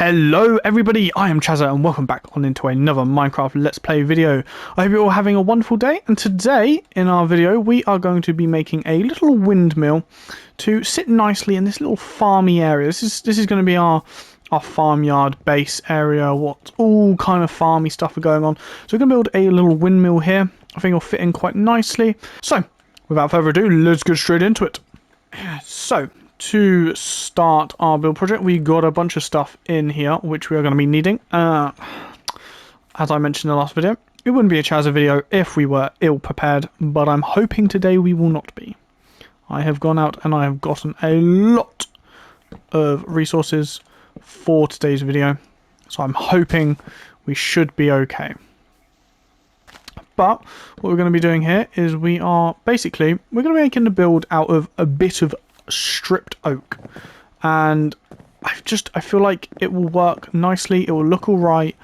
Hello everybody, I am Chazza and welcome back on into another Minecraft Let's Play video. I hope you're all having a wonderful day, and today in our video we are going to be making a little windmill to sit nicely in this little farmy area. This is going to be our farmyard base area, what all kind of farmy stuff are going on. So we're going to build a little windmill here. I think it'll fit in quite nicely. So without further ado, let's get straight into it. So to start our build project, we got a bunch of stuff in here which we are going to be needing. As I mentioned in the last video, it wouldn't be a Chazza video if we were ill prepared, but I'm hoping today we will not be. I have gone out and I have gotten a lot of resources for today's video, so I'm hoping we should be okay. But what we're going to be doing here is we're going to be making the build out of a bit of stripped oak, and I feel like it will work nicely. It will look all right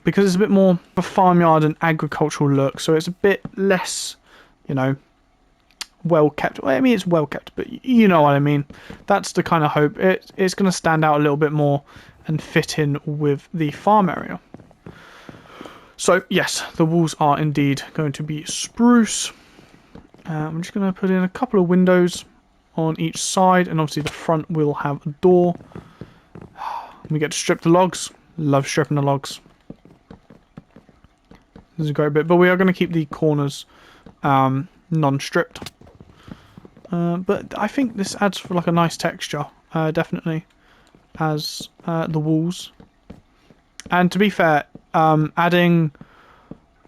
because it's a bit more of a farmyard and agricultural look, so it's a bit less, you know, well kept. Well, I mean, it's well kept, but you know what I mean. That's the kind of hope. It's going to stand out a little bit more and fit in with the farm area. So yes, the walls are indeed going to be spruce. I'm just going to put in a couple of windows on each side, and obviously the front will have a door. We get to strip the logs. Love stripping the logs. This is a great bit, but we are going to keep the corners non-stripped. But I think this adds for like a nice texture, definitely, as the walls. And to be fair, adding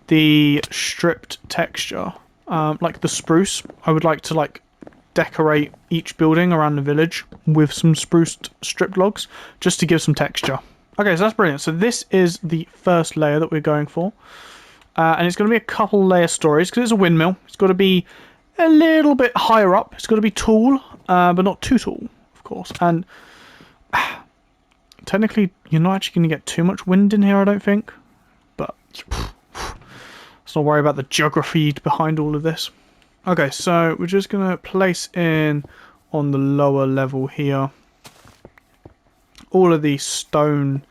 the stripped texture, like the spruce, I would like to decorate each building around the village with some spruced stripped logs just to give some texture. Okay, so that's brilliant. So this is the first layer that we're going for, and it's going to be a couple layer stories because it's a windmill. It's got to be a little bit higher up. It's got to be tall, but not too tall, of course. And technically, you're not actually going to get too much wind in here, I don't think. But let's not worry about the geography behind all of this. Okay, so we're just going to place in on the lower level here all of these stone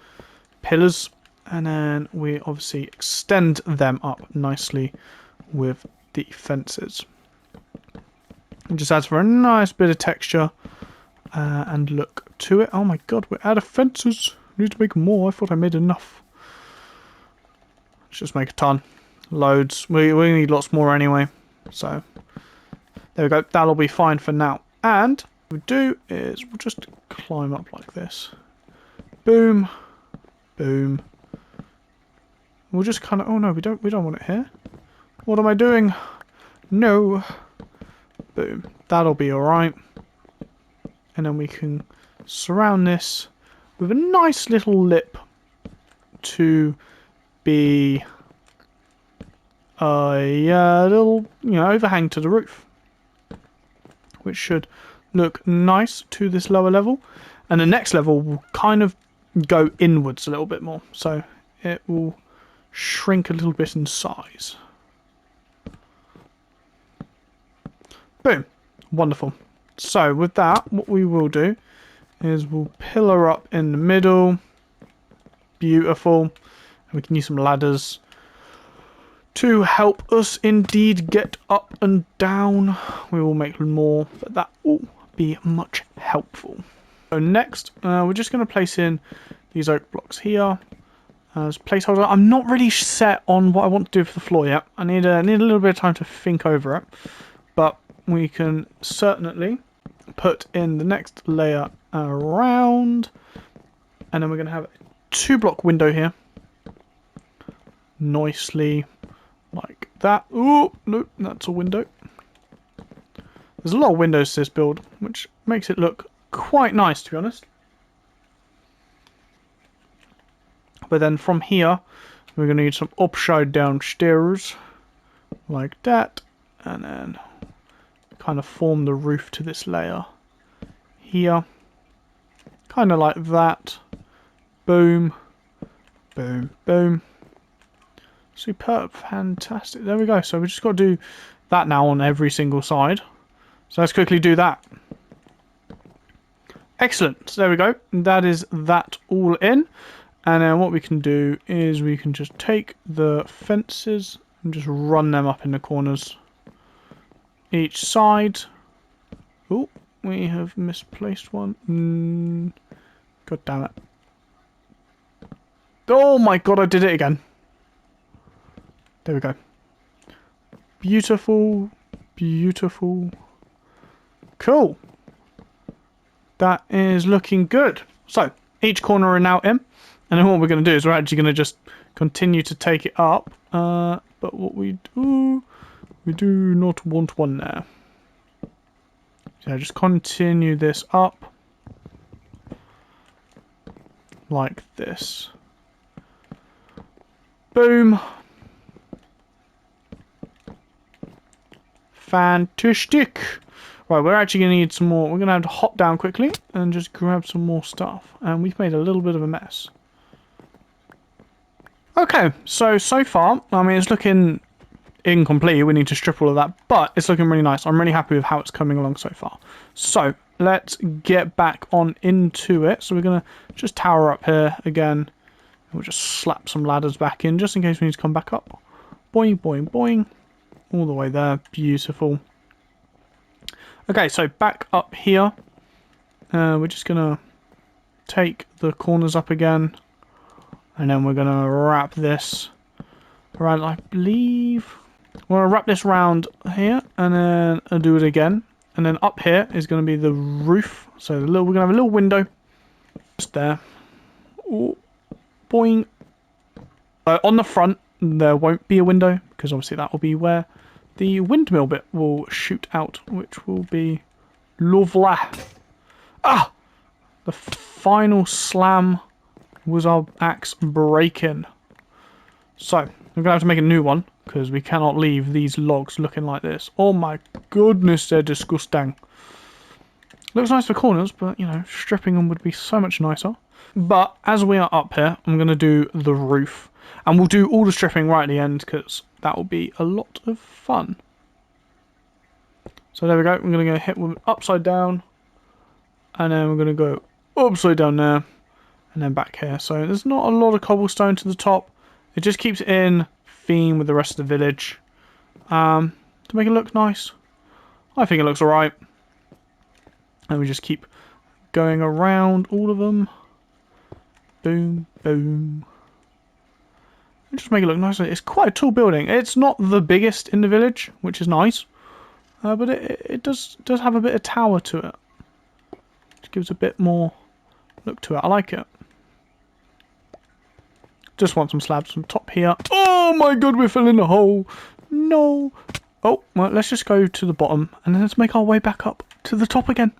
pillars, and then we obviously extend them up nicely with the fences. It just adds for a nice bit of texture and look to it. Oh my god, we're out of fences. We need to make more. I thought I made enough. Let's just make a ton. Loads. We need lots more anyway. So there we go. That'll be fine for now. And what we do is we'll just climb up like this. Boom. Boom. We'll just kind of... Oh no, we don't want it here. What am I doing? No. Boom. That'll be alright. And then we can surround this with a nice little lip to be a little, overhang to the roof, which should look nice to this lower level. And the next level will kind of go inwards a little bit more, so it will shrink a little bit in size. Boom. Wonderful. So with that, what we will do is we'll pillar up in the middle. Beautiful. And we can use some ladders to help us indeed get up and down. We will make more, but that will be much helpful. So next, we're just going to place in these oak blocks here as placeholder. I'm not really set on what I want to do for the floor yet. I need a little bit of time to think over it, but we can certainly put in the next layer around, and then we're going to have a 2-block window here, nicely like that. Oh no, that's a window. There's a lot of windows to this build, which makes it look quite nice, to be honest. But then from here, we're going to need some upside down stairs like that, and then kind of form the roof to this layer here, kind of like that. Boom, boom, boom. Superb, fantastic. There we go. So we just got to do that now on every single side. So let's quickly do that. Excellent. So there we go. That is that all in. And then what we can do is we can just take the fences and just run them up in the corners. Each side. Oh, we have misplaced one. God damn it. Oh my god, I did it again. There we go. Beautiful. Beautiful. Cool. That is looking good. So, each corner are now in. And then what we're going to do is we're actually going to just continue to take it up. But what we do not want one there. So just continue this up. Like this. Boom. Fantastic. Right, we're actually going to need some more. We're going to have to hop down quickly and just grab some more stuff. And we've made a little bit of a mess. Okay, so far, I mean, it's looking incomplete. We need to strip all of that, but it's looking really nice. I'm really happy with how it's coming along so far. So, let's get back on into it. So we're going to just tower up here again. We'll just slap some ladders back in, just in case we need to come back up. Boing, boing, boing. All the way there. Beautiful. Okay, so back up here. We're just going to take the corners up again. And then we're going to wrap this around, I believe. We're going to wrap this around here. And then I'll do it again. And then up here is going to be the roof. So we're going to have a little window. Just there. Ooh, boing. On the front, there won't be a window. Because obviously that will be where the windmill bit will shoot out. Which will be lovely. Ah! The final slam was our axe breaking. So, we're going to have to make a new one, because we cannot leave these logs looking like this. Oh my goodness, they're disgusting. Looks nice for corners, but, you know, stripping them would be so much nicer. But, as we are up here, I'm going to do the roof. And we'll do all the stripping right at the end, because that will be a lot of fun. So there we go, we're going to go hit with upside down. And then we're going to go upside down there. And then back here. So there's not a lot of cobblestone to the top. It just keeps it in theme with the rest of the village. To make it look nice. I think it looks alright. And we just keep going around all of them. Boom, boom. And just make it look nice. It's quite a tall building. It's not the biggest in the village, which is nice. But it does have a bit of tower to it. Just gives a bit more look to it. I like it. Just want some slabs from top here. Oh my god, we fell in a hole. No. Oh, well, let's just go to the bottom. And then let's make our way back up to the top again.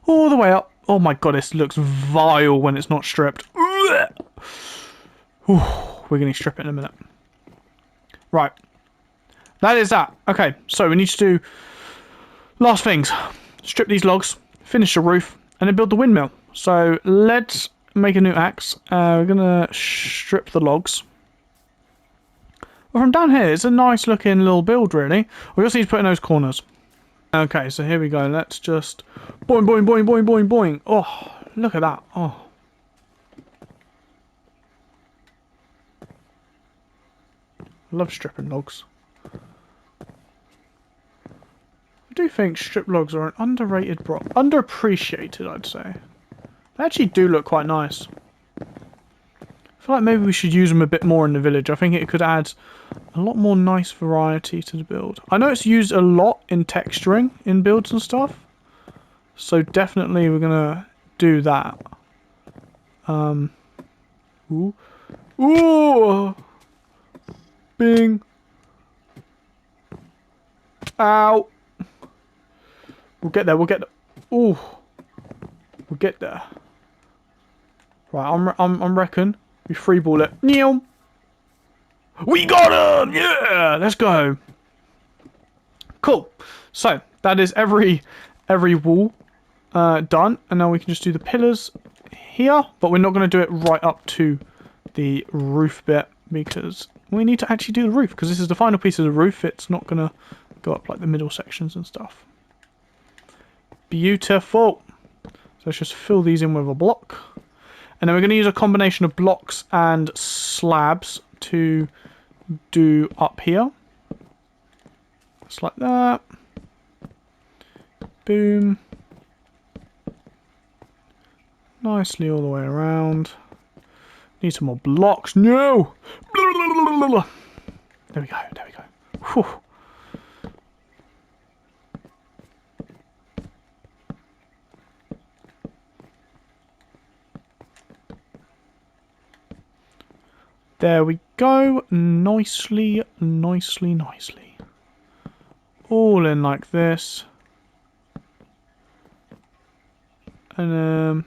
All the way up. Oh my god, this looks vile when it's not stripped. Whew, we're going to strip it in a minute. Right. That is that. Okay, so we need to do last things. Strip these logs. Finish the roof. And then build the windmill. So let's make a new axe. We're going to strip the logs. Well, from down here, it's a nice looking little build, really. We also need to put in those corners. Okay, so here we go. Let's just boing, boing, boing, boing, boing, boing. Oh, look at that. Oh. Love stripping logs. I do think strip logs are an underrated underappreciated, I'd say. They actually do look quite nice. I feel like maybe we should use them a bit more in the village. I think it could add a lot more nice variety to the build. I know it's used a lot in texturing in builds and stuff. So definitely we're going to do that. Ooh. Ooh! Bing! Ow! We'll get there, we'll get there. Ooh! We'll get there. Right, I'm reckon we freeball it. Neil, we got him! Yeah, let's go. Cool. So that is every wall done, and now we can just do the pillars here. But we're not going to do it right up to the roof bit because we need to actually do the roof because this is the final piece of the roof. It's not going to go up like the middle sections and stuff. Beautiful. So let's just fill these in with a block. And then we're going to use a combination of blocks and slabs to do up here. Just like that. Boom. Nicely all the way around. Need some more blocks. No! There we go, there we go. Whew. There we go. Nicely, nicely, nicely. All in like this. And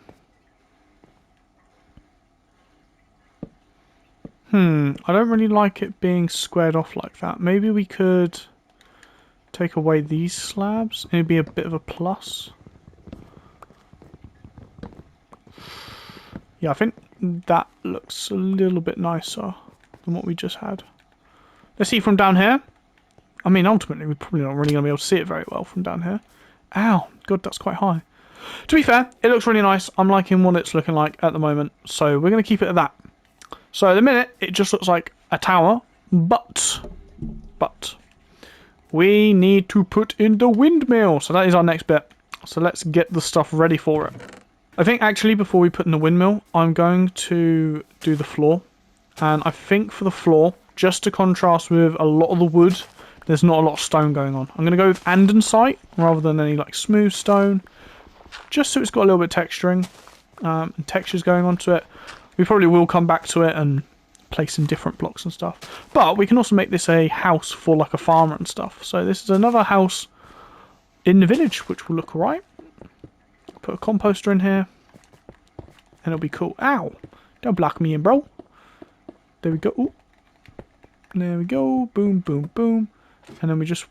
I don't really like it being squared off like that. Maybe we could take away these slabs. It'd be a bit of a plus. Yeah, I think that looks a little bit nicer than what we just had. Let's see from down here. I mean, ultimately, we're probably not really going to be able to see it very well from down here. Ow, God, that's quite high. To be fair, it looks really nice. I'm liking what it's looking like at the moment, so we're going to keep it at that. So at the minute, it just looks like a tower, but we need to put in the windmill. So that is our next bit. So let's get the stuff ready for it. I think actually before we put in the windmill, I'm going to do the floor. And I think for the floor, just to contrast with a lot of the wood, there's not a lot of stone going on. I'm going to go with andesite rather than any like smooth stone. Just so it's got a little bit of texturing and textures going onto it. We probably will come back to it and place in different blocks and stuff. But we can also make this a house for like a farmer and stuff. So this is another house in the village, which will look alright. Put a composter in here. And it'll be cool. Ow! Don't block me in, bro. There we go. Ooh. There we go. Boom, boom, boom. And then we just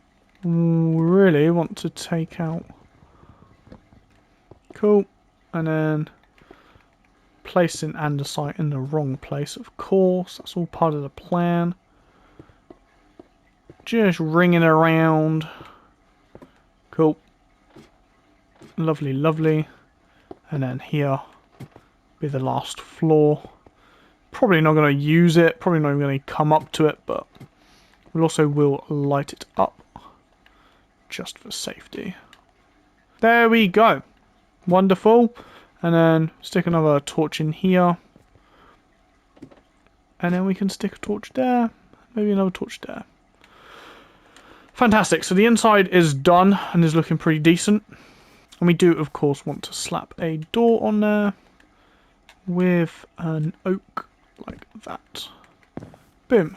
really want to take out... Cool. And then... placing andesite in the wrong place, of course. That's all part of the plan. Just ringing around. Cool. Lovely, lovely. And then here be the last floor. Probably not going to use it. Probably not even going to come up to it, but we also will light it up just for safety. There we go. Wonderful. And then stick another torch in here. And then we can stick a torch there. Maybe another torch there. Fantastic. So the inside is done and is looking pretty decent. And we do, of course, want to slap a door on there with an oak like that. Boom.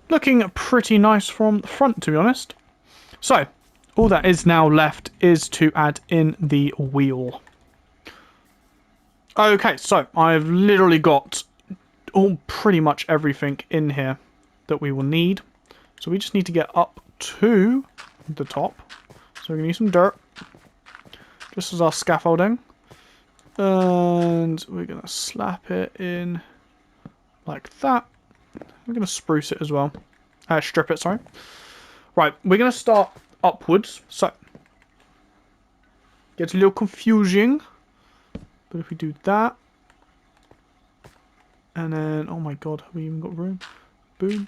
Looking pretty nice from the front, to be honest. So, all that is now left is to add in the wheel. Okay, so I've literally got pretty much everything in here that we will need. So we just need to get up to the top. So we're going to use some dirt, just as our scaffolding. And we're going to slap it in like that. We're going to spruce it as well. Strip it, sorry. Right, we're going to start upwards. So, gets a little confusing. But if we do that. And then, oh my god, have we even got room? Boom.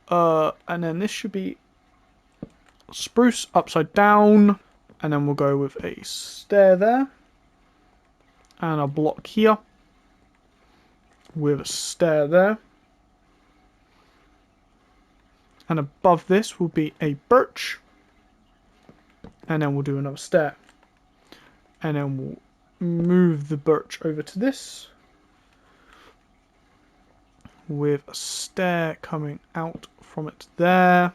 And then this should be spruce upside down. And then we'll go with a stair there. And a block here. With a stair there. And above this will be a birch. And then we'll do another stair. And then we'll move the birch over to this. With a stair coming out from it there.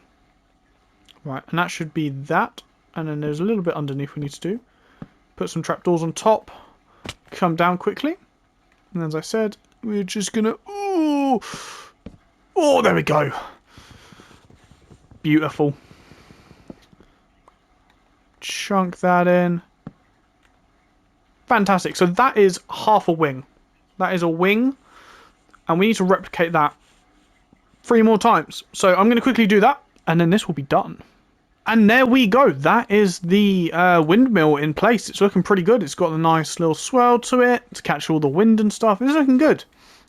Right, and that should be that. And then there's a little bit underneath we need to do. Put some trapdoors on top. Come down quickly. And as I said, we're just gonna... Ooh! Oh, there we go. Beautiful. Chunk that in. Fantastic. So that is half a wing. That is a wing. And we need to replicate that 3 more times. So I'm going to quickly do that. And then this will be done. And there we go. That is the windmill in place. It's looking pretty good. It's got a nice little swirl to it to catch all the wind and stuff. It's looking good.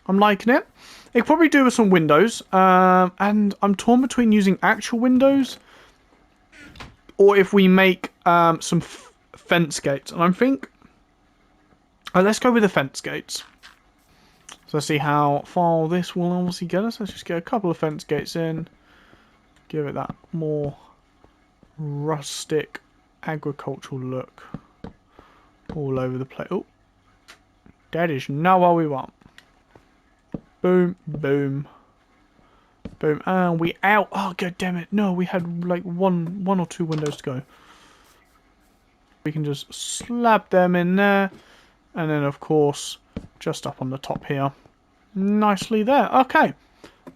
I'm liking it. It could probably do with some windows. And I'm torn between using actual windows or if we make some fence gates. And I think... let's go with the fence gates. So let's see how far this will obviously get us. Let's just get a couple of fence gates in. Give it that more rustic agricultural look all over the place. Oh, that is not what we want. Boom, boom, boom, and we out. Oh, god damn it. No, we had like one or two windows to go. We can just slap them in there. And then, of course, just up on the top here. Nicely there. Okay.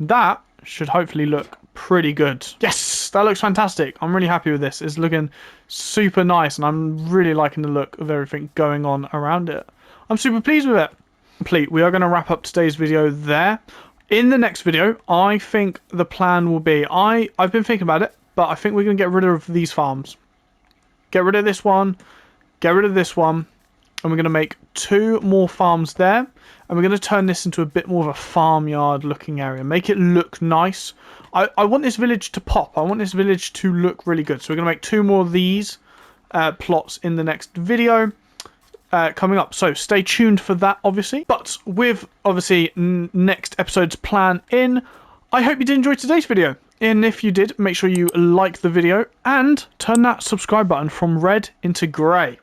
That should hopefully look pretty good. Yes, that looks fantastic. I'm really happy with this. It's looking super nice, and I'm really liking the look of everything going on around it. I'm super pleased with it. Complete. We are going to wrap up today's video there. In the next video, I think the plan will be... I've been thinking about it, but I think we're going to get rid of these farms. Get rid of this one. Get rid of this one. And we're going to make 2 more farms there. And we're going to turn this into a bit more of a farmyard looking area. Make it look nice. I want this village to pop. I want this village to look really good. So we're going to make 2 more of these plots in the next video coming up. So stay tuned for that, obviously. But with, obviously, next episode's plan in, I hope you did enjoy today's video. And if you did, make sure you like the video and turn that subscribe button from red into grey.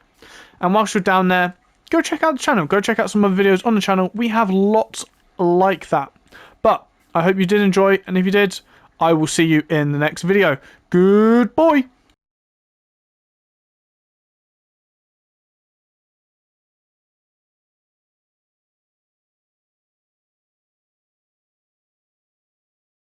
And whilst you're down there, go check out the channel. Go check out some other videos on the channel. We have lots like that. But I hope you did enjoy. And if you did, I will see you in the next video. Goodbye.